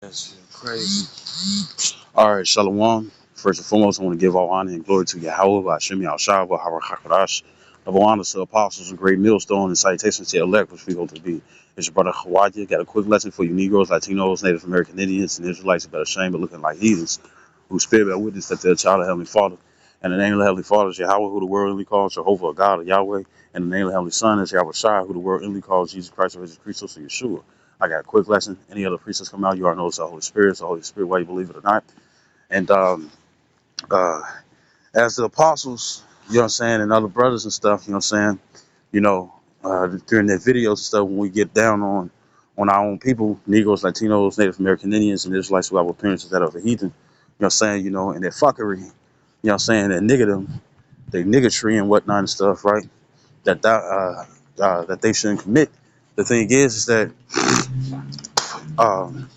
That's crazy. All right, Shalom. First and foremost, I want to give all honor and glory to Yahweh, Hashem Yahshua, Bahara Hakarash. Double honor to apostles and great millstone and salutations to elect, which we hope to be. It's your brother Hawaii. Got a quick lesson for you Negroes, Latinos, Native American Indians, and Israelites who better shame but looking like heathens, who spirit bear witness that they're a child of Heavenly Father. And the name of the Heavenly Father is Yahweh, who the world only calls Jehovah, God, or Yahweh. And the name of the Heavenly Son is Yahweh Shai, who the world only calls Jesus Christ or Jesus Christos or Yeshua. I got a quick lesson. Any other priests come out, you already know it's the Holy Spirit. It's the Holy Spirit, whether you believe it or not. And uh, as the apostles, you know what I'm saying, and other brothers and stuff, you know what I'm saying, you know, during their videos and stuff, when we get down on our own people, Negroes, Latinos, Native American Indians, and Israelites who have appearances that are the heathen, you know what I'm saying, and their fuckery, you know what I'm saying, that niggerdom, they niggatry and whatnot and stuff, right? That they shouldn't commit. The thing is that um,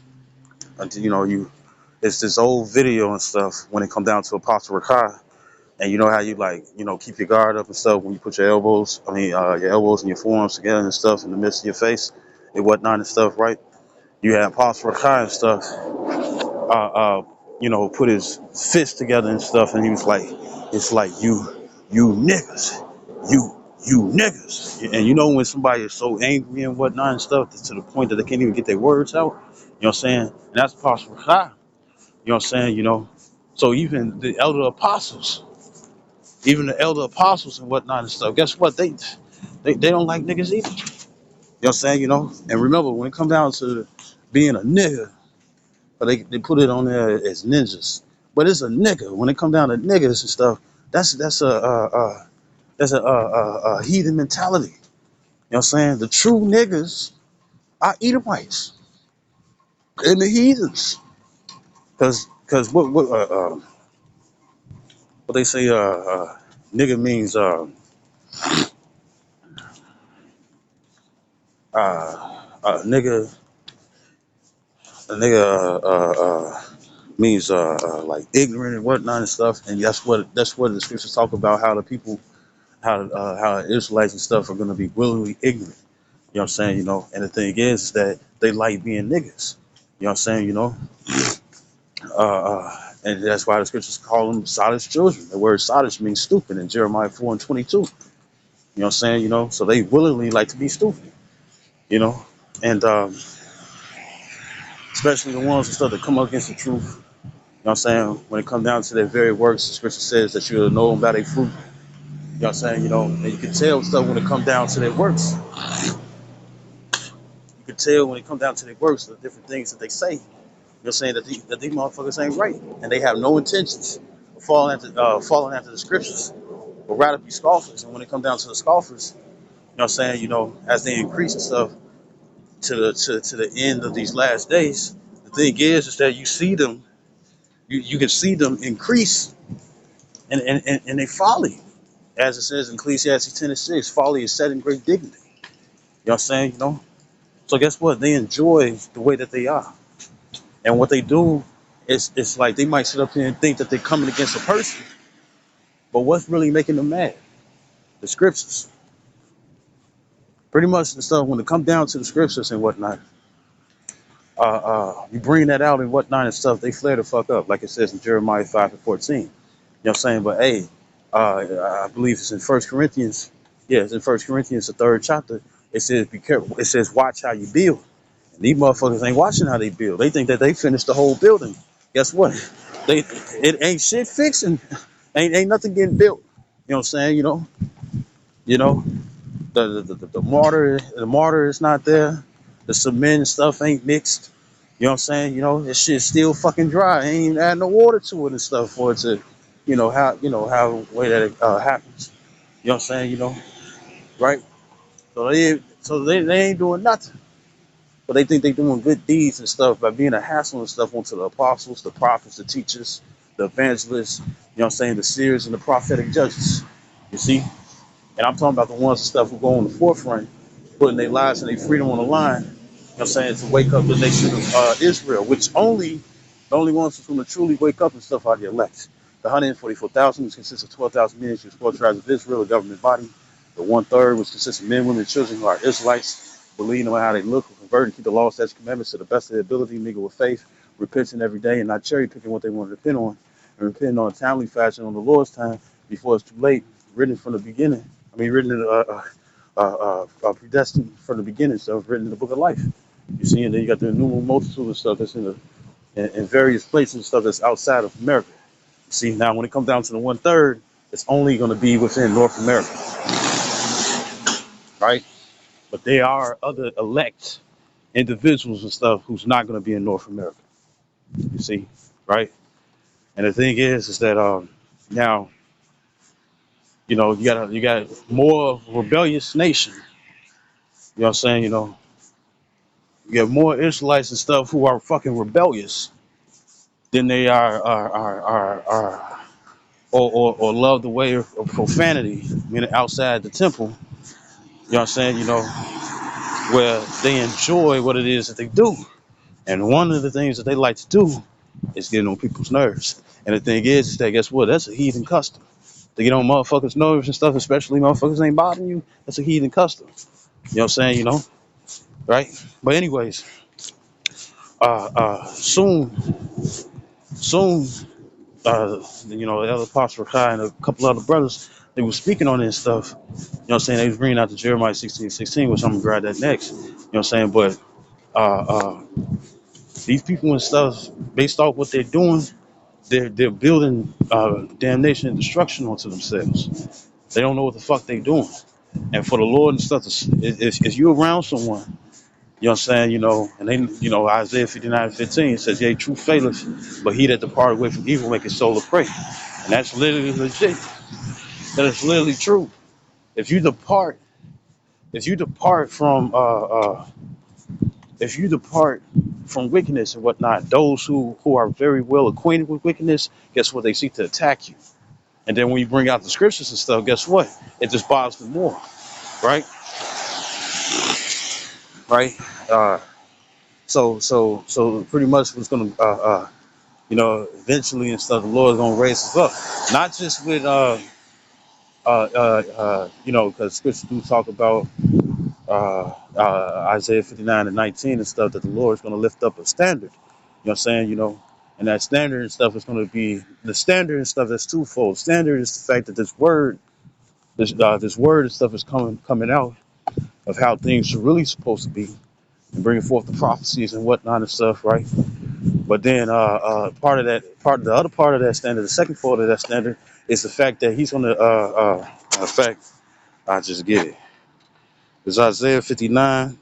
you it's this old video and stuff when it come down to Apostle Rakai, and you know how you like keep your guard up and stuff when you put your elbows and your forearms together and stuff in the midst of your face and whatnot and stuff, right? You had Apostle Rakai and stuff, put his fist together and stuff, and he was like, it's like you niggas, you niggas, and when somebody is so angry and whatnot and stuff to the point that they can't even get their words out, you know what I'm saying? And that's Apostle Rakai. You know what I'm saying? So even the elder apostles, even the elder apostles and whatnot and stuff, guess what? They don't like niggas either. You know what I'm saying? And remember, when it comes down to being a nigga, but they put it on there as ninjas. But it's a nigga. When it comes down to niggas and stuff, that's a heathen mentality. You know what I'm saying? The true niggas are Edomites and the heathens. Cause what they say nigga means nigga a nigga means like ignorant and whatnot and stuff, and that's what the scriptures talk about, how the people, how the Israelites and stuff are going to be willingly ignorant. You know what I'm saying? And the thing is that they like being niggas. You know what I'm saying? And that's why the scriptures call them Sodom's children. The word Sodom means stupid in Jeremiah 4:22. You know what I'm saying? So they willingly like to be stupid. You know, and especially the ones and stuff that come up against the truth. You know what I'm saying? When it comes down to their very works, the scripture says that you'll know them by their fruit. You know what I'm saying? And you can tell stuff when it comes down to their works. You can tell when it comes down to their works, the different things that they say. You know what I'm saying? That these motherfuckers ain't right. And they have no intentions of following after the scriptures, but rather be scoffers. And when it comes down to the scoffers, you know what I'm saying, as they increase and stuff to the end of these last days, the thing is that you see them, you can see them increase and they folly. As it says in Ecclesiastes 10:6, folly is set in great dignity. You know what I'm saying? So guess what? They enjoy the way that they are. And what they do is it's like they might sit up here and think that they're coming against a person, but what's really making them mad? The scriptures. Pretty much the stuff when it comes down to the scriptures and whatnot, you bring that out and whatnot and stuff, they flare the fuck up, like it says in Jeremiah 5:14. You know what I'm saying? But hey, I believe it's in First Corinthians. Yeah, it's in First Corinthians, the third chapter. It says, "Be careful." It says, "Watch how you build." And these motherfuckers ain't watching how they build. They think that they finished the whole building. Guess what? It ain't shit fixing. Ain't nothing getting built. You know what I'm saying? You know the mortar is not there. The cement and stuff ain't mixed. You know what I'm saying? This shit's still fucking dry. Ain't even add no water to it and stuff for it to, how way that it happens. You know what I'm saying? Right? So they ain't doing nothing. But they think they doing good deeds and stuff by being a hassle and stuff onto the apostles, the prophets, the teachers, the evangelists, you know what I'm saying, the seers and the prophetic judges. You see? And I'm talking about the ones and stuff who go on the forefront, putting their lives and their freedom on the line, you know what I'm saying, to wake up the nation of Israel, which the only ones who's going to truly wake up and stuff are the elect. The 144,000, which consists of 12,000 men, which is 4 tribes of Israel, a government body. The 1/3, which consists of men, women, and children who are Israelites, believe no matter how they look or convert and keep the law, statutes, commandments to the best of their ability, mingle with faith, repenting every day, and not cherry picking what they want to repent on, and repenting on a timely fashion on the Lord's time before it's too late. Written from the beginning. I mean, written in predestined from the beginning, so written in the book of life. You see, and then you got the innumerable multitude of stuff that's in various places and stuff that's outside of America. You see, now when it comes down to the 1/3, it's only going to be within North America, right? But there are other elect individuals and stuff who's not going to be in North America. You see, right? And the thing is that now you got more rebellious nation. You know what I'm saying? You have more Israelites and stuff who are fucking rebellious than they are or love the way of profanity, meaning outside the temple. You know what I'm saying? Where they enjoy what it is that they do. And one of the things that they like to do is getting on people's nerves. And the thing is that guess what? That's a heathen custom. To get on motherfuckers' nerves and stuff, especially motherfuckers ain't bothering you, that's a heathen custom. You know what I'm saying? Right? But anyways, soon, the other Apostle Kai and a couple other brothers, they were speaking on this stuff. You know what I'm saying? They was bringing out the Jeremiah 16:16, which I'm gonna grab that next. You know what I'm saying? But uh, uh, these people and stuff, based off what they're doing, they're building damnation and destruction onto themselves. They don't know what the fuck they doing. And for the Lord and stuff, if you're around someone, you know what I'm saying, and they, Isaiah 59:15 says, "Yea, truth faileth, but he that depart away from evil make his soul to pray." And that's literally legit. That is literally true. If you depart, if you depart from, if you depart from wickedness and whatnot, those who are very well acquainted with wickedness, guess what? They seek to attack you. And then when you bring out the scriptures and stuff, guess what? It just bothers them more, right? Right? Uh, so pretty much what's gonna, eventually and stuff, the Lord is gonna raise us up, not just with, because scriptures do talk about Isaiah 59:19 and stuff, that the Lord is gonna lift up a standard. You know what I'm saying? And that standard and stuff is gonna be the standard and stuff that's twofold. Standard is the fact that this word and stuff is coming out of how things are really supposed to be, and bringing forth the prophecies and whatnot and stuff, right? But then the other part of that standard, the second part of that standard, is the fact that he's going to, in fact, I just get it. It's Isaiah 59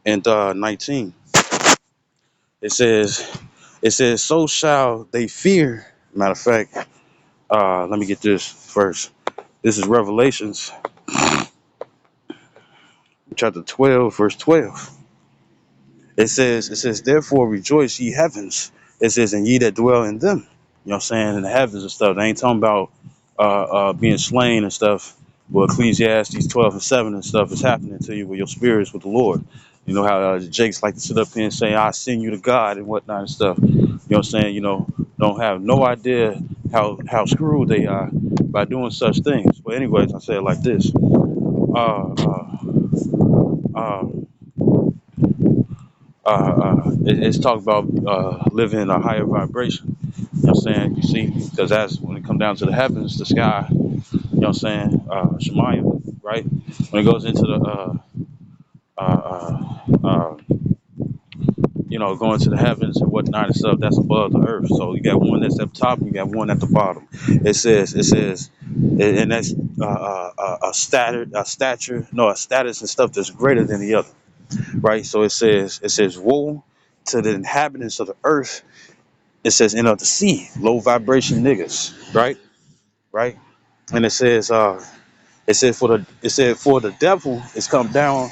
and 19. It says, so shall they fear. Matter of fact, let me get this first. This is Revelations chapter 12, verse 12. It says, therefore rejoice ye heavens. It says, and ye that dwell in them. You know what I'm saying? In the heavens and stuff. They ain't talking about being slain and stuff. Well, Ecclesiastes 12:7 and stuff is happening to you with your spirits with the Lord. You know how Jakes like to sit up here and say, I send you to God and whatnot and stuff. You know what I'm saying? Don't have no idea how screwed they are by doing such things. But anyways, I say it like this. Uh, uh, uh, it's talking about living in a higher vibration. You know what I'm saying? You see, because that's when it comes down to the heavens, the sky, you know what I'm saying? Shemayim, right? When it goes into the, going to the heavens and whatnot and stuff, that's above the earth. So you got one that's up top and you got one at the bottom. And that's a status and stuff that's greater than the other, right? So it says, woe to the inhabitants of the earth. It says, and of the sea, low vibration niggas, right. And for the devil is come down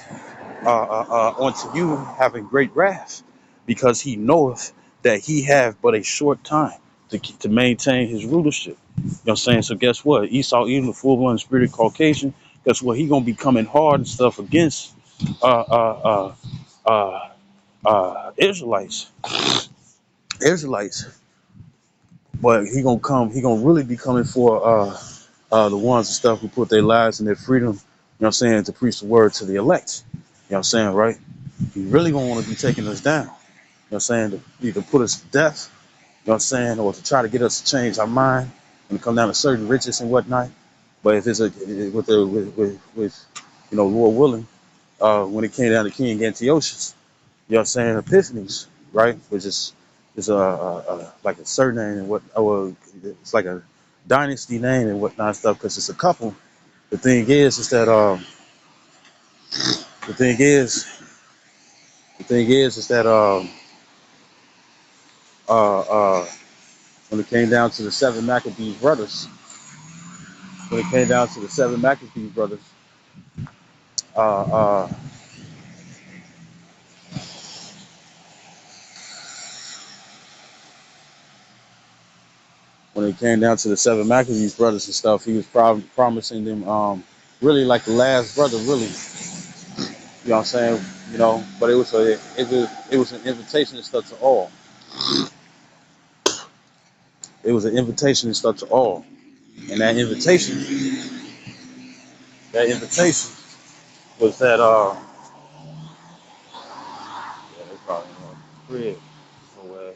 unto you having great wrath, because he knoweth that he have but a short time to maintain his rulership. You know what I'm saying? So guess what? Esau, even the full-blown spirited Caucasian, guess what? He gonna be coming hard and stuff against uh, uh, uh, Israelites. Israelites. But he gonna really be coming for the ones and stuff who put their lives and their freedom, you know what I'm saying, to preach the word to the elect. You know what I'm saying, right? He really gonna want to be taking us down. You know what I'm saying? To either put us to death, you know what I'm saying, or to try to get us to change our mind when it come down to certain riches and whatnot. But if it's with Lord willing, when it came down to King Antiochus, you know what I'm saying, Epiphanes, right? Which is like a surname and what it's like a dynasty name and whatnot stuff because it's a couple. The thing is that the thing is the thing is that uh uh when it came down to the seven Maccabees brothers, when it came down to the seven Maccabees brothers, uh uh when it came down to the seven Maccabees brothers and stuff, he was promising them really like the last brother, really. You know what I'm saying? But it was an invitation and stuff to all. It was an invitation and stuff to all. And that invitation was that yeah, they probably crib somewhere.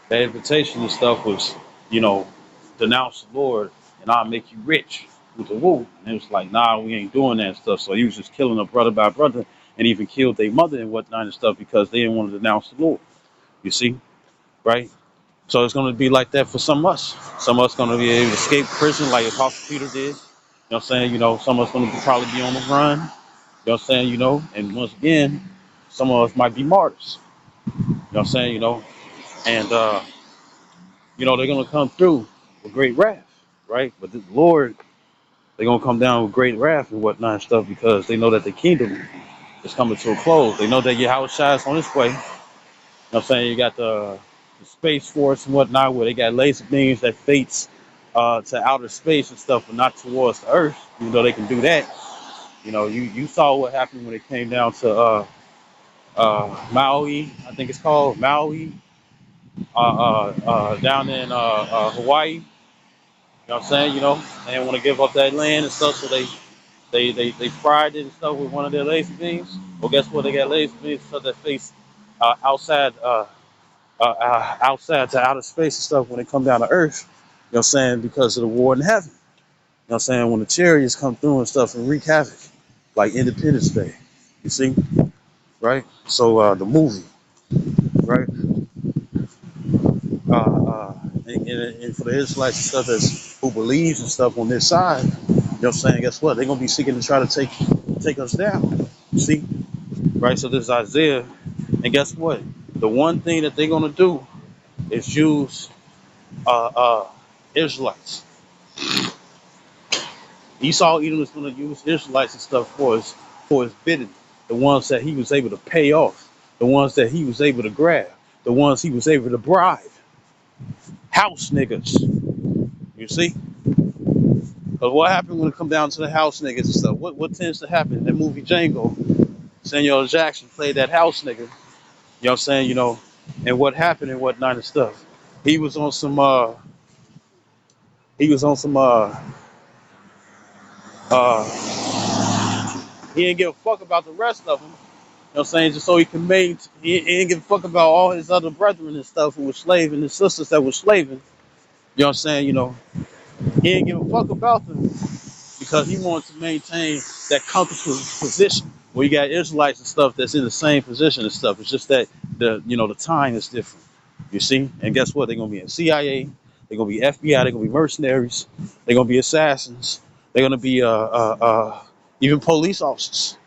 That invitation and stuff was, you know, denounce the Lord and I'll make you rich with the woo. And it was like, nah, we ain't doing that stuff. So he was just killing a brother by brother and even killed their mother and whatnot and stuff because they didn't want to denounce the Lord. You see, right? So it's going to be like that for some of us. Some of us going to be able to escape prison like Apostle Peter did. You know what I'm saying? Some of us going to probably be on the run. You know what I'm saying? And once again, some of us might be martyrs. You know what I'm saying? And they're going to come through with great wrath, right? But the Lord, they're going to come down with great wrath and whatnot and stuff because they know that the kingdom is coming to a close. They know that Yahweh Shai is on its way. You know what I'm saying? You got the Space Force and whatnot where they got laser beams that fates to outer space and stuff, but not towards the Earth, even though they can do that. You saw what happened when it came down to Maui, I think it's called Maui, down in Hawaii. You know what I'm saying? They didn't want to give up that land and stuff, so they fried it and stuff with one of their laser beams. Well, guess what? They got laser beams so that face outside to outer space and stuff when they come down to Earth. You know what I'm saying? Because of the war in heaven. You know what I'm saying? When the chariots come through and stuff and wreak havoc, like Independence Day. You see? Right? So the movie, right? Uh, uh, and for the Israelites and stuff who believes and stuff on this side, you know what I'm saying? Guess what? They're gonna be seeking to try to take us down. You see? Right? So this is Isaiah, and guess what? The one thing that they're gonna do is use uh, uh, Israelites. Esau Edom is going to use Israelites and stuff for his bidding. The ones that he was able to pay off, the ones that he was able to grab, the ones he was able to bribe. House niggas. You see? Because what happened when it come down to the house niggas and stuff? What tends to happen? In that movie Django, Samuel L. Jackson played that house nigga. You know what I'm saying? And what happened and whatnot and stuff. He was on some he was on some uh he didn't give a fuck about the rest of them. You know what I'm saying? Just so he can he didn't give a fuck about all his other brethren and stuff who were slaving, his sisters that were slaving. You know what I'm saying? He didn't give a fuck about them because he wanted to maintain that comfortable position where you got Israelites and stuff that's in the same position and stuff. It's just that the time is different. You see? And guess what? They're gonna be in CIA, they're gonna be FBI, they're gonna be mercenaries, they're gonna be assassins, they're gonna be even police officers.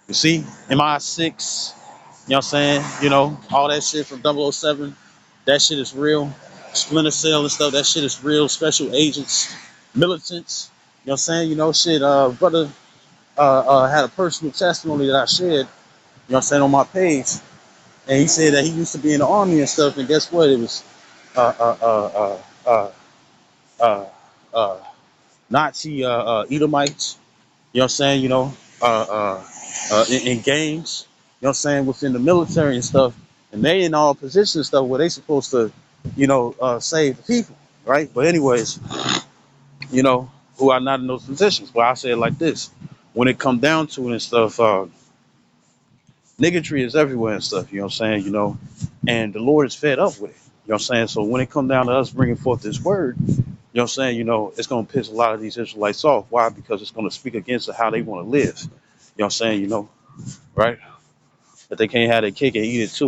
You see, MI6, you know what I'm saying? All that shit from 007, that shit is real. Splinter Cell and stuff, that shit is real. Special agents, militants, you know what I'm saying? Shit, brother had a personal testimony that I shared, you know what I'm saying, on my page. And he said that he used to be in the army and stuff, and guess what? It was uh, uh, uh, uh, uh, uh, Nazi Edomites, you know what I'm saying, in gangs, you know what I'm saying, within the military and stuff, and they in all positions and stuff where they supposed to, save the people, right? But anyways, you know, who are not in those positions. But I say it like this: when it come down to it and stuff, niggatry is everywhere and stuff. You know what I'm saying? You know, and the Lord is fed up with it. You know what I'm saying? So when it come down to us bringing forth this word, you know what I'm saying? You know, it's gonna piss a lot of these Israelites off. Why? Because it's gonna speak against how they want to live. You know what I'm saying? You know, right? That they can't have their cake and eat it too.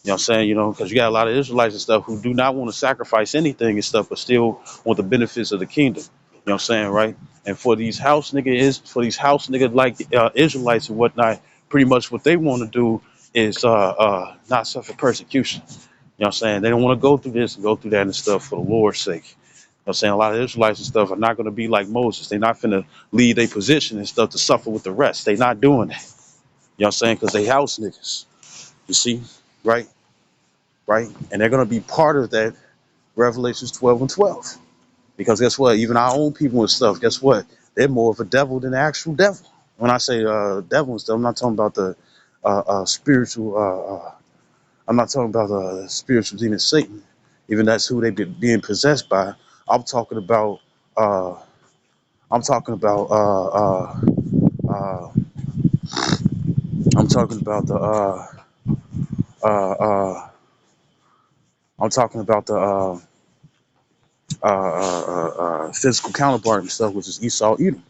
You know what I'm saying? You know, because you got a lot of Israelites and stuff who do not want to sacrifice anything and stuff, but still want the benefits of the kingdom. You know what I'm saying, right? And for these house nigga like Israelites and whatnot, pretty much what they want to do is not suffer persecution. You know what I'm saying? They don't want to go through this and go through that and stuff for the Lord's sake. You know what I'm saying? A lot of Israelites and stuff are not going to be like Moses. They're not finna leave their position and stuff to suffer with the rest. They not doing that. You know what I'm saying? Because they house niggas. You see? Right? Right? And they're going to be part of that Revelations 12 and 12. Because guess what? Even our own people and stuff, guess what? They're more of a devil than the actual devil. When I say devil and stuff, I'm not talking about the spiritual, I'm not talking about the spiritual demon Satan. Even that's who they be being possessed by. I'm talking about, uh, I'm talking about, uh, I'm talking about the, uh, uh, I'm talking about the, physical counterpart and stuff, which is Esau Edom.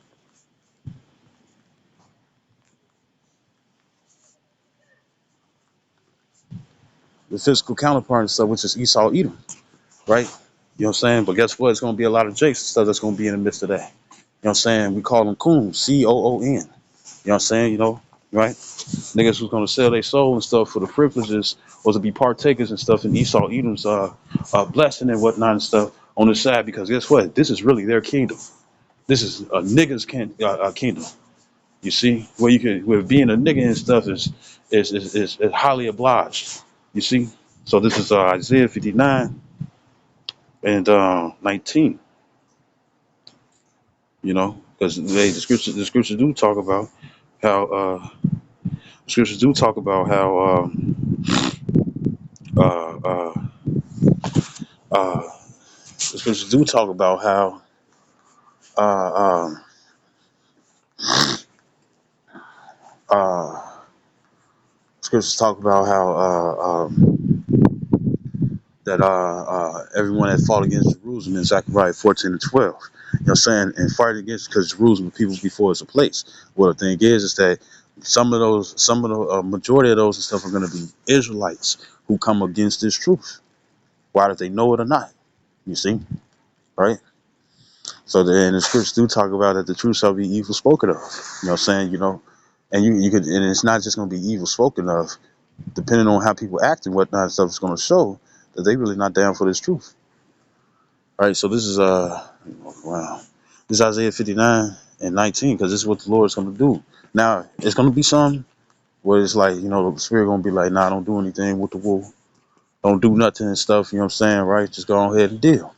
The physical counterpart and stuff, which is Esau Edom, right? You know what I'm saying? But guess what? It's going to be a lot of Jakes and stuff that's going to be in the midst of that. You know what I'm saying? We call them coons, Coon. You know what I'm saying? You know, right? Niggas who's going to sell their soul and stuff for the privileges or to be partakers and stuff in Esau Edom's blessing and whatnot and stuff on the side because guess what? This is really their kingdom. This is a kingdom. You see, where being a nigga and stuff is highly obliged. You see, so this is Isaiah 59 and 19. You know, because the scriptures do talk about how scriptures do talk about how uh, uh, uh, the scriptures do talk about how uh, um, uh, scriptures talk about how that everyone that fought against Jerusalem in Zechariah 14 and 12. You know what I'm saying? And fight against because Jerusalem, people before it's a place. Well, the thing is that some of the majority of those and stuff are going to be Israelites who come against this truth, whether they know it or not. You see, right? So then the scriptures do talk about that the truth shall be evil spoken of. You know what I'm saying? You know, and you could, and it's not just going to be evil spoken of, depending on how people act and whatnot and stuff is going to show that they really not down for this truth. All right, so this is wow, this is Isaiah 59 and 19 because this is what the Lord is going to do. Now it's going to be some where it's like the spirit going to be like, nah, don't do anything with the wolf, don't do nothing and stuff. You know what I'm saying, right? Just go ahead and deal.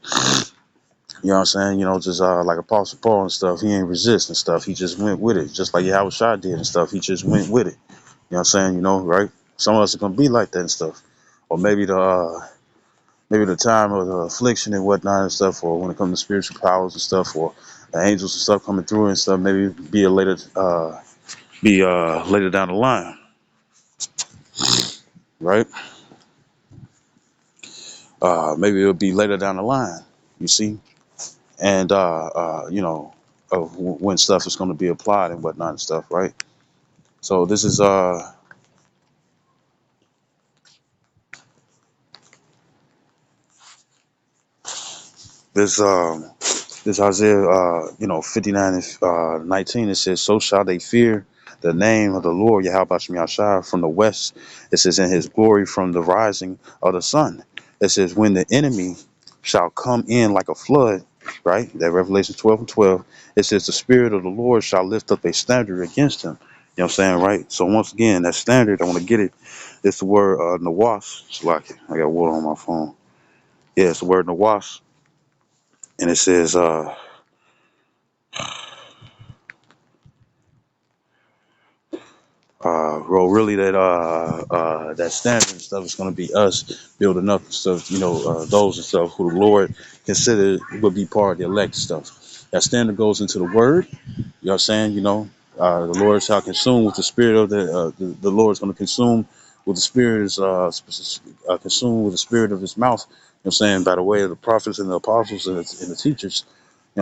You know what I'm saying? Just like Apostle Paul and stuff, he ain't resist and stuff. He just went with it, just like Yahweh Shai did and stuff. He just went with it. You know what I'm saying? Right? Some of us are gonna be like that and stuff, or maybe the time of the affliction and whatnot and stuff, or when it comes to spiritual powers and stuff, or the angels and stuff coming through and stuff. Maybe be later down the line, right? Maybe it'll be later down the line. You see, and of when stuff is going to be applied and whatnot and stuff, right? So this this Isaiah 59 and 19. It says, "So shall they fear the name of the Lord Yahweh Shem Yahshua from the west." It says, "In His glory from the rising of the sun." It says, "When the enemy shall come in like a flood." Right, that Revelation 12 and 12. It says, "The Spirit of the Lord shall lift up a standard against him." You know what I'm saying, right? So once again, that standard, I want to get it. It's the word nawas. It's like I got water on my phone. Yeah, it's the word nawas, and it says well, really that standard and stuff is going to be us building up and stuff. Those and stuff who the Lord considered would be part of the elect stuff. That standard goes into the word. You know what I'm saying? The Lord shall consume with the spirit of the Lord is going to consume with the spirit is consumed with the spirit of his mouth. You know what I'm saying? By the way of the prophets and the apostles and the teachers.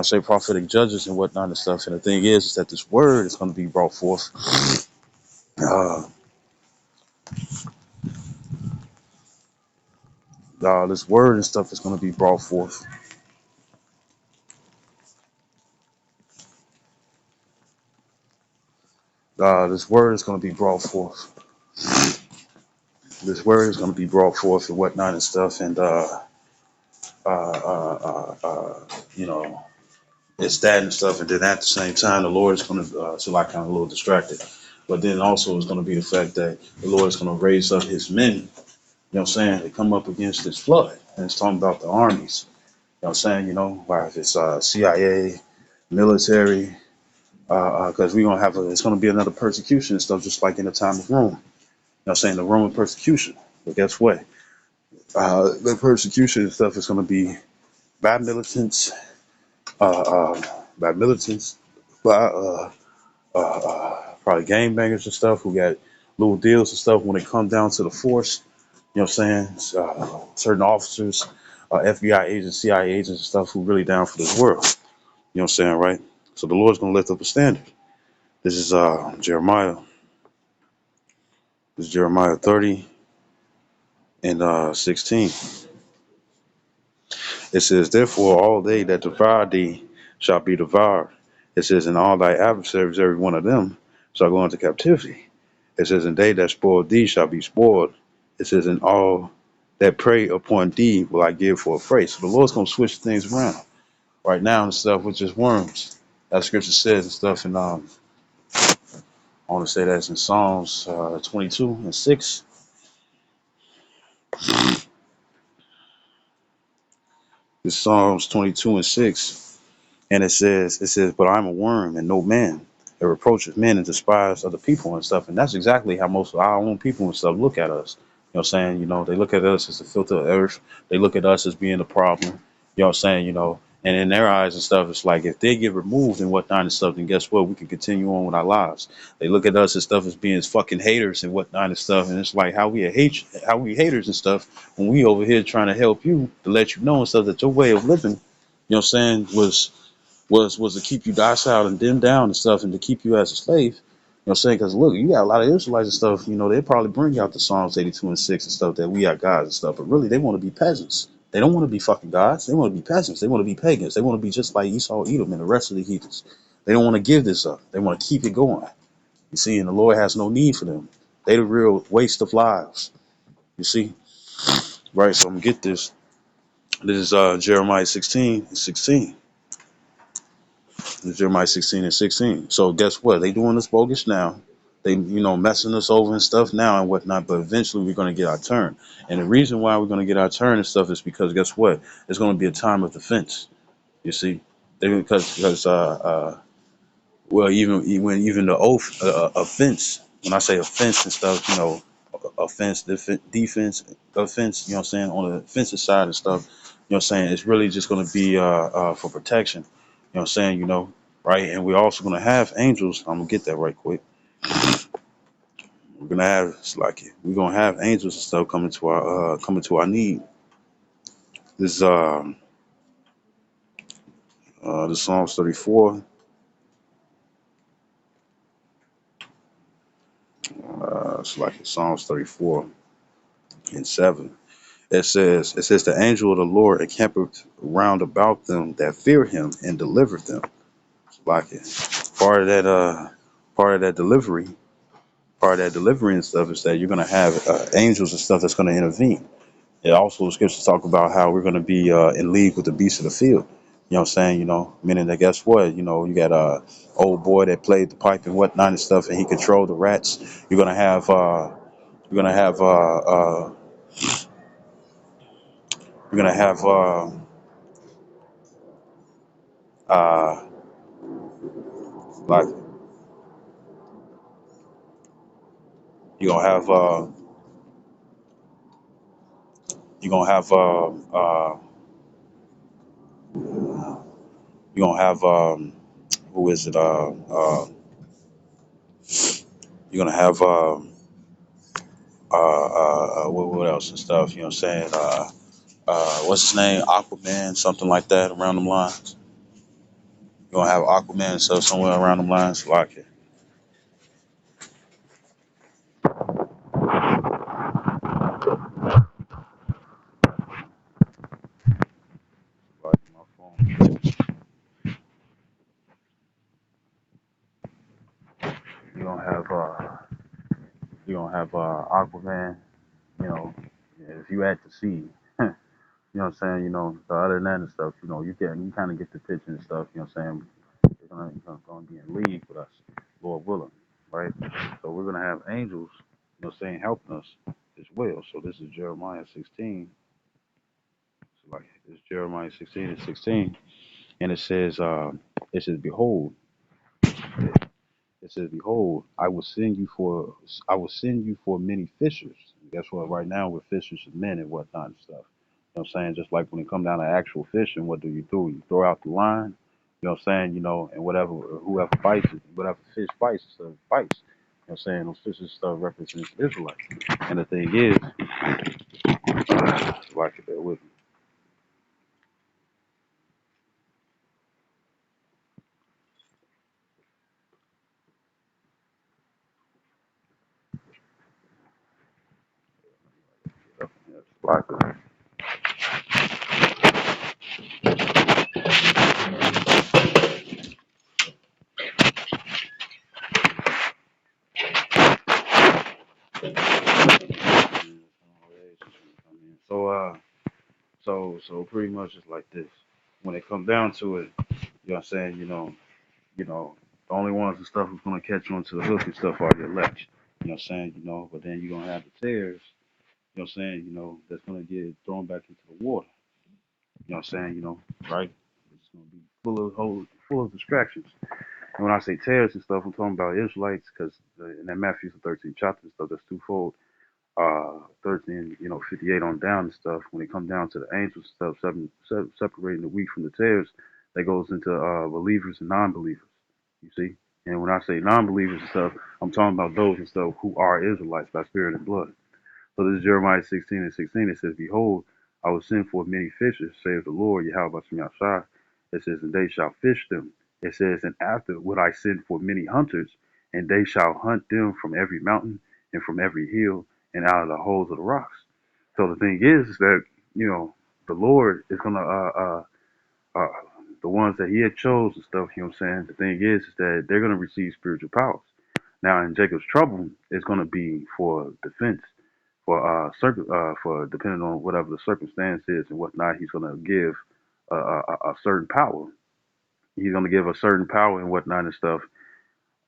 Say prophetic judges and whatnot and stuff. And the thing is that this word is going to be brought forth. Uh, this word and stuff is going to be brought forth. This word is going to be brought forth. This word is going to be brought forth and whatnot and stuff. And uh, uh, uh, uh, you know, it's that and stuff. And then at the same time, the Lord is going to, so I kind of a little distracted. But then also it's going to be the fact that the Lord is going to raise up his men, you know what I'm saying, to come up against this flood. And it's talking about the armies, you know what I'm saying, where if it's CIA, military, because we're going to it's going to be another persecution and stuff, just like in the time of Rome. You know what I'm saying, the Roman persecution. But guess what? The persecution and stuff is going to be by militants, uh, uh, by militants, by probably gangbangers and stuff who got little deals and stuff when it comes down to the force. You know what I'm saying? Certain officers, FBI agents, CIA agents and stuff who really down for this world. You know what I'm saying, right? So the Lord's gonna lift up a standard. This is Jeremiah. This is Jeremiah 30 and 16. It says, "Therefore all they that devour thee shall be devoured." It says, "And all thy adversaries, every one of them, shall go into captivity." It says, "And they that spoil thee shall be spoiled." It says, "And all that prey upon thee will I give for a prey." So the Lord's gonna switch things around. Right now and stuff with just worms. That scripture says and stuff, and I want to say that's in Psalms 22 and 6. It's Psalms 22 and 6. And it says, "But I'm a worm and no man, that reproacheth men and despise other people and stuff." And that's exactly how most of our own people and stuff look at us. You know what I'm saying? They look at us as the filter of earth. They look at us as being the problem. You know what I'm saying? And in their eyes and stuff, it's like if they get removed and whatnot and stuff, then guess what? We can continue on with our lives. They look at us and stuff as being fucking haters and whatnot and stuff. And it's like how we haters and stuff when we over here trying to help you to let you know and stuff that your way of living, you know what I'm saying, was to keep you docile and dimmed down and stuff and to keep you as a slave. You know what I'm saying? Because look, you got a lot of Israelites and stuff, they probably bring out the Psalms 82 and 6 and stuff that we are gods and stuff, but really they want to be peasants. They don't want to be fucking gods. They want to be peasants. They want to be pagans. They want to be just like Esau, Edom, and the rest of the heathens. They don't want to give this up. They want to keep it going. You see, and the Lord has no need for them. They the real waste of lives. You see? Right, so I'm gonna get this. This is Jeremiah 16 and 16. Jeremiah 16 and 16. So guess what? They doing this bogus now. They, messing us over and stuff now and whatnot. But eventually we're going to get our turn. And the reason why we're going to get our turn and stuff is because guess what? It's going to be a time of defense. You see, because well, even the oath offense. When I say offense and stuff, offense, defense, offense. You know what I'm saying, on the offensive side and stuff. You know what I'm saying, it's really just going to be for protection. You know what I'm saying, right? And we're also going to have angels. I'm gonna get that right quick. We're gonna have it's like we're gonna have angels and stuff coming to our need. This the Psalms 34. It's like Psalms 34 and 7. It says the angel of the Lord encampeth round about them that fear him and delivereth them. It's like it. Part of that part of that delivery, part of that delivery and stuff is that you're gonna have angels and stuff that's gonna intervene. It also the scriptures talk about how we're gonna be in league with the beasts of the field. You know what I'm saying? Meaning that guess what? You got a old boy that played the pipe and whatnot and stuff, and he controlled the rats. You're gonna have you're gonna have you're gonna have uh, like you're gonna have you're gonna have You're gonna have who is it? You're gonna have what else and stuff? You know what I'm saying? What's his name? Aquaman, something like that around them lines. You're gonna have Aquaman and stuff somewhere around them lines. Like it. Like my phone. You're gonna have Aquaman. You know, if you at the sea. You know what I'm saying? You know, so other than that and stuff, you know, you kind of get the picture and stuff. You know what I'm saying? You're gonna be in league with us, Lord willing, right? So we're gonna have angels, you know, saying helping us as well. So this is Jeremiah 16. So like it's Jeremiah 16 and 16, and it says, behold, I will send you for many fishers. Guess what? Right now we're fishers of men and whatnot and stuff. You know what I'm saying? Just like when it comes down to actual fishing, what do? You throw out the line. You know what I'm saying? You know, and whoever bites it, whatever fish bites, bites. You know what I'm saying? Those fishes stuff represents Israelites. And the thing is, like bear with me. Like, so so pretty much it's like this. When it comes down to it, you know what I'm saying? You know, the only ones and stuff who's gonna catch on to the hook and stuff are the elect. You know what I'm saying? You know, but then you're gonna have the tares, you know what I'm saying, you know, that's gonna get thrown back into the water. You know what I'm saying, you know, right? It's gonna be full of distractions. And when I say tares and stuff, I'm talking about Israelites, because in that Matthew 13 chapter and stuff, that's twofold. 13, you know, 58 on down and stuff. When it comes down to the angels stuff, separating the wheat from the tares, that goes into believers and non-believers. You see, and when I say non-believers and stuff, I'm talking about those and stuff who are Israelites by spirit and blood. So this is Jeremiah 16 and 16. It says, behold, I will send forth many fishers, saith the Lord, Yahweh Shah. It says, and they shall fish them. It says, and after would I send for many hunters, and they shall hunt them from every mountain and from every hill and out of the holes of the rocks. So the thing is that, you know, the Lord is going to, uh, the ones that he had chose and stuff, you know what I'm saying? The thing is that they're going to receive spiritual powers. Now, in Jacob's trouble, it's going to be for defense for depending on whatever the circumstance is and whatnot, he's going to give a certain power. He's going to give a certain power and whatnot and stuff.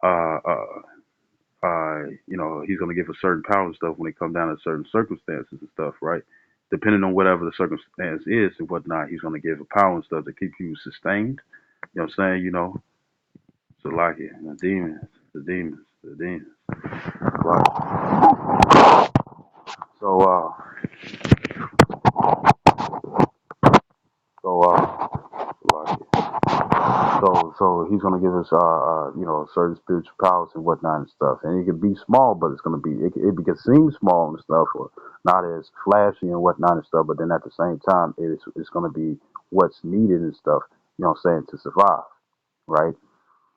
Uh, uh, you know, he's going to give a certain power and stuff when it comes down to certain circumstances and stuff, right? Depending on whatever the circumstance is and whatnot, he's going to give a power and stuff to keep you sustained. You know what I'm saying? You know, so like it, the demons. Right. So, so, like it. So he's gonna give us, you know, certain spiritual powers and whatnot and stuff, and it can be small, but it's gonna be it can seem small and stuff, or not as flashy and whatnot and stuff, but then at the same time, it's gonna be what's needed and stuff. You know what I'm saying, to survive, right?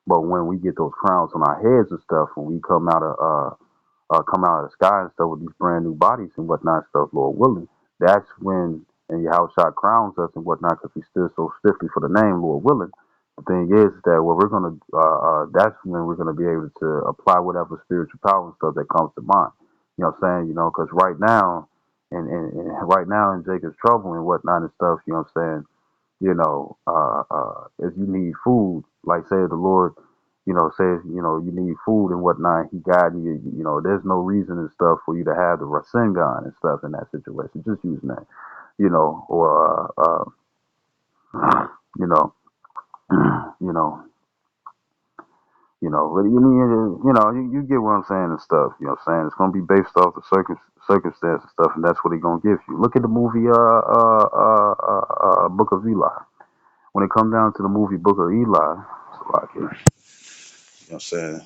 But when we get those crowns on our heads and stuff, when we come out of the sky and stuff with these brand new bodies and whatnot and stuff, Lord willing, that's when and Yahweh crowns us and whatnot because we stood so stiffly for the name, Lord willing. The thing is that what we're gonna that's when we're gonna be able to apply whatever spiritual power and stuff that comes to mind. You know what I'm saying? You know, because right now and right now in Jacob's trouble and whatnot and stuff, you know what I'm saying? You know, if you need food, like say the Lord, you know, says, you know, you need food and whatnot, he guiding you, you know, there's no reason and stuff for you to have the Rasen gun and stuff in that situation. Just using that, you know, or, you know, you know, but you mean, you know, you get what I'm saying and stuff, you know what I'm saying? It's going to be based off the circumstance and stuff, and that's what he's going to give you. Look at the movie, Book of Eli. when it comes down to the movie Book of Eli, so like, you know what I'm saying?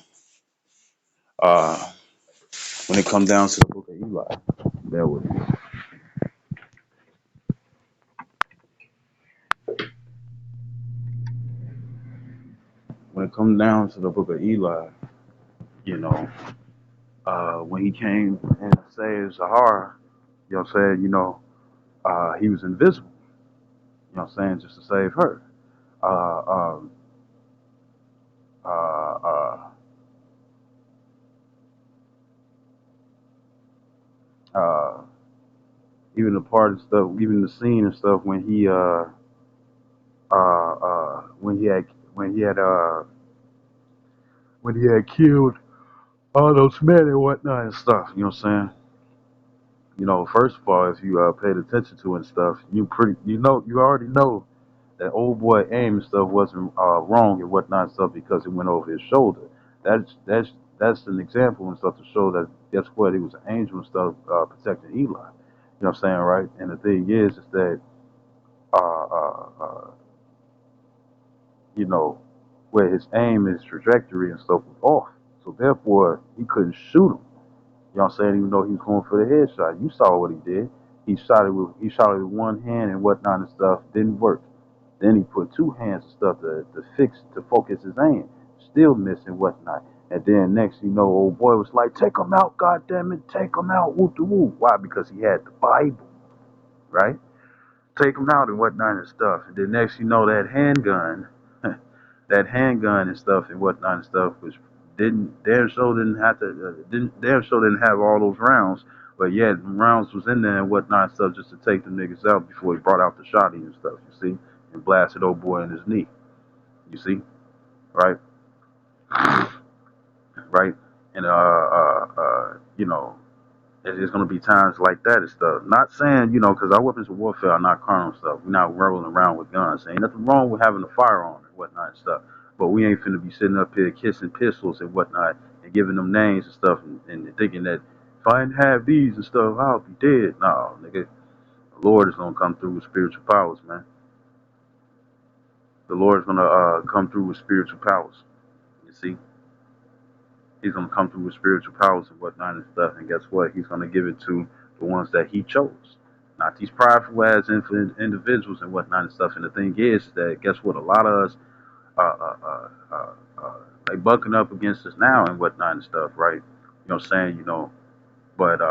Uh, when it comes down to the Book of Eli, bear with me. When it comes down to the Book of Eli, you know, when he came and saved Zahara, you know what I'm saying? He was invisible. You know what I'm saying? Just to save her. Uh, um, uh, uh, uh, Even the part and stuff, even the scene and stuff when he had when he had uh when he had killed all those men and whatnot and stuff. You know what I'm saying? First of all, if you paid attention to it and stuff, you already know that old boy aim and stuff wasn't wrong and whatnot and stuff because it went over his shoulder. That's an example and stuff to show that guess what? He was an angel and stuff protecting Eli. You know what I'm saying, right? And the thing is that uh, uh, uh, you know, where his aim, his trajectory and stuff was off. So therefore, he couldn't shoot him. You know what I'm saying? Even though he was going for the headshot, you saw what he did. He shot it with one hand and whatnot and stuff. Didn't work. Then he put two hands and stuff to focus his aim. Still missing whatnot. And then next you know, old boy was like, "Take him out, goddamn it, take him out, woo to woo." Why? Because he had the Bible, right? Take him out and whatnot and stuff. And then next you know that handgun, that handgun and stuff and whatnot and stuff was didn't damn sure didn't have to didn't damn sure didn't have all those rounds, but yet rounds was in there and whatnot and stuff just to take the niggas out before he brought out the shotty and stuff. You see, and blasted old boy in his knee. You see, right, right, and it's gonna be times like that and stuff. Not saying, because our weapons of warfare are not carnal stuff. We're not rolling around with guns. Ain't nothing wrong with having a firearm and whatnot and stuff. But we ain't finna be sitting up here kissing pistols and whatnot and giving them names and stuff and thinking that if I didn't have these and stuff, I'll be dead. No, nigga. The Lord is gonna come through with spiritual powers, man. The Lord is gonna come through with spiritual powers. You see? He's gonna come through with spiritual powers and whatnot and stuff. And guess what? He's gonna give it to the ones that he chose, not these prideful ass individuals and whatnot and stuff. And the thing is that guess what? A lot of us, uh, uh, uh, uh, they bucking up against us now and whatnot and stuff, right? You know what I'm saying? But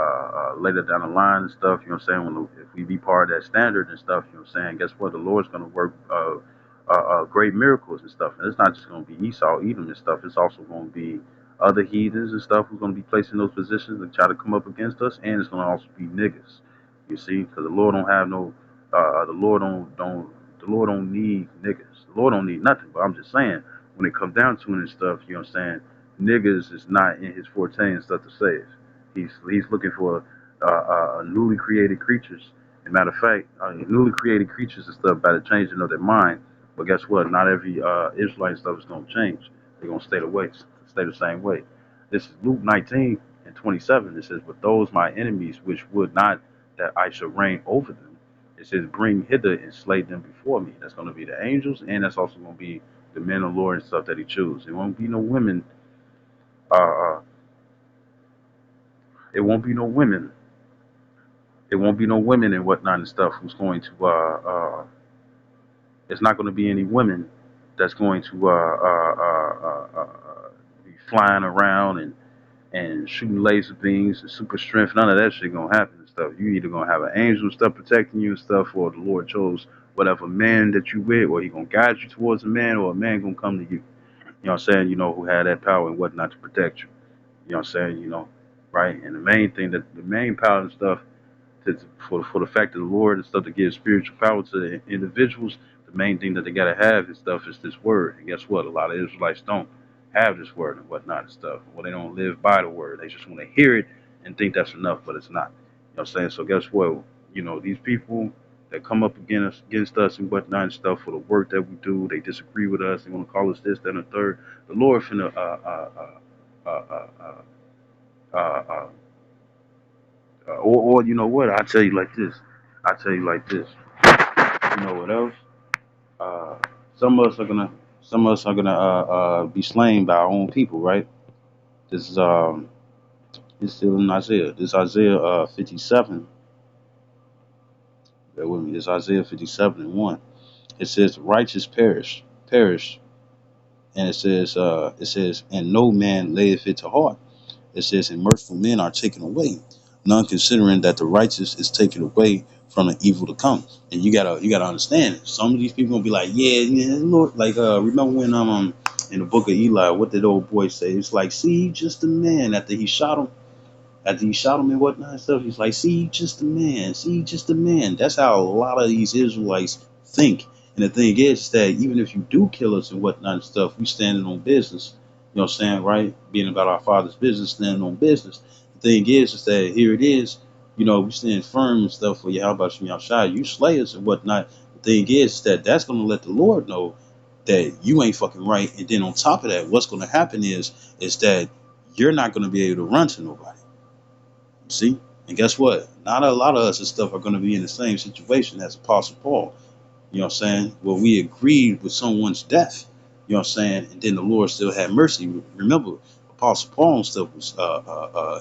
later down the line and stuff, you know what I'm saying? If we be part of that standard and stuff, you know what I'm saying? Guess what? The Lord's gonna work great miracles and stuff. And it's not just gonna be Esau, Edom and stuff. It's also gonna be other heathens and stuff who's gonna be placed in those positions and try to come up against us. And it's gonna also be niggas. You see, because the Lord don't have no, the Lord don't, the Lord don't need niggas. The Lord don't need nothing. But I'm just saying, when it comes down to it and stuff, you know what I'm saying? Niggas is not in his forte and stuff to save. He's looking for newly created creatures. As a matter of fact, newly created creatures and stuff by the changing of their mind. But guess what? Not every Israelite stuff is going to change. They're going to stay the same way. This is Luke 19 and 27. It says, "But those my enemies which would not that I should reign over them," it says, "bring hither and slay them before me." That's going to be the angels, and that's also going to be the men of the Lord and stuff that he chooses. It won't be no women. Uh, uh, it won't be no women. It won't be no women and whatnot and stuff who's going to it's not going to be any women that's going to be flying around and shooting laser beams and super strength. None of that shit gonna happen and stuff. You either gonna have an angel and stuff protecting you and stuff, or the Lord chose whatever man that you with, or he gonna guide you towards a man, or a man gonna come to you. You know what I'm saying? Who had that power and whatnot to protect you. You know what I'm saying? Right? And the main power and stuff for the fact of the Lord and stuff to give spiritual power to the individuals, the main thing that they gotta have and stuff is this word. And guess what? A lot of Israelites don't have this word and whatnot and stuff. Well, they don't live by the word. They just want to hear it and think that's enough, but it's not. You know what I'm saying? So guess what? These people that come up against us and whatnot and stuff for the work that we do, they disagree with us. They want to call us this, that, and the third. The Lord finna uh, uh, uh, uh, or you know what? I tell you like this. I tell you like this. You know what else? Uh, some of us are gonna be slain by our own people, right? This is it's still in Isaiah. This Isaiah 57. Bear with me. This Isaiah 57 and 1. It says, "The righteous perish," and it says, "and no man layeth it to heart." It says, "and merciful men are taken away, none considering that the righteous is taken away from the evil to come." And you gotta understand. Some of these people gonna be like, "Yeah, yeah, Lord." Like, remember when in the book of Eli, what did the old boy say? It's like, "See, just a man." After he shot him and whatnot and stuff, he's like, "See, just a man. See, just a man." That's how a lot of these Israelites think. And the thing is that even if you do kill us and whatnot and stuff, we standing on business. You know what I'm saying, right? Being about our Father's business, standing on business. The thing is that here it is, we stand firm and stuff for you. How about you, Yahshua? You slay us and whatnot. The thing is that that's going to let the Lord know that you ain't fucking right. And then on top of that, what's going to happen is that you're not going to be able to run to nobody. See? And guess what? Not a lot of us and stuff are going to be in the same situation as Apostle Paul. You know what I'm saying? Well, we agreed with someone's death. You know what I'm saying? And then the Lord still had mercy. Remember, Apostle Paul and stuff was,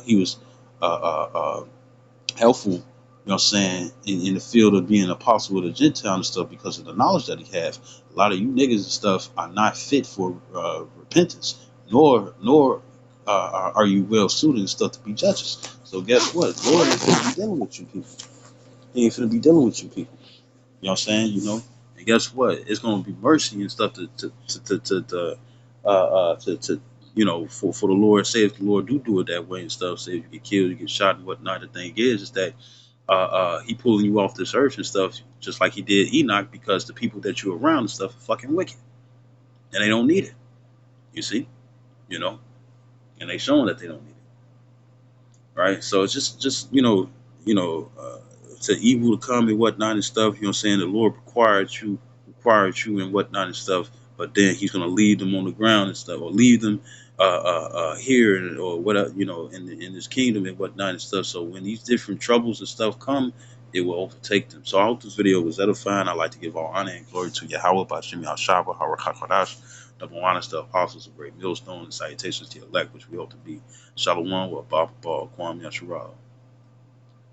he was uh, uh, uh, helpful, you know what I'm saying, in the field of being an apostle of the Gentile and stuff because of the knowledge that he have. A lot of you niggas and stuff are not fit for repentance, nor are you well suited and stuff to be judges. So guess what? The Lord ain't finna be dealing with you people. He ain't finna be dealing with you people. You know what I'm saying? And guess what? It's gonna be mercy and stuff to for the Lord. Say if the Lord do it that way and stuff. Say if you get killed, you get shot and whatnot. The thing is that he pulling you off this earth and stuff, just like he did Enoch, because the people that you're around and stuff are fucking wicked, and they don't need it. You see, you know, and they showing that they don't need it, right? So it's just to evil to come and whatnot and stuff. You know, what I'm saying the Lord required you and whatnot and stuff, but then He's gonna leave them on the ground and stuff, or leave them here or whatever, in this kingdom and whatnot and stuff. So when these different troubles and stuff come, it will overtake them. So I hope this video was edifying. I like to give all honor and glory to Yahweh, Bashim Yahshua, Harakakadash, double honor to the apostles of great millstone, and salutations to the elect, which we hope to be. Shalom, wa Baba, Kwam Yashua.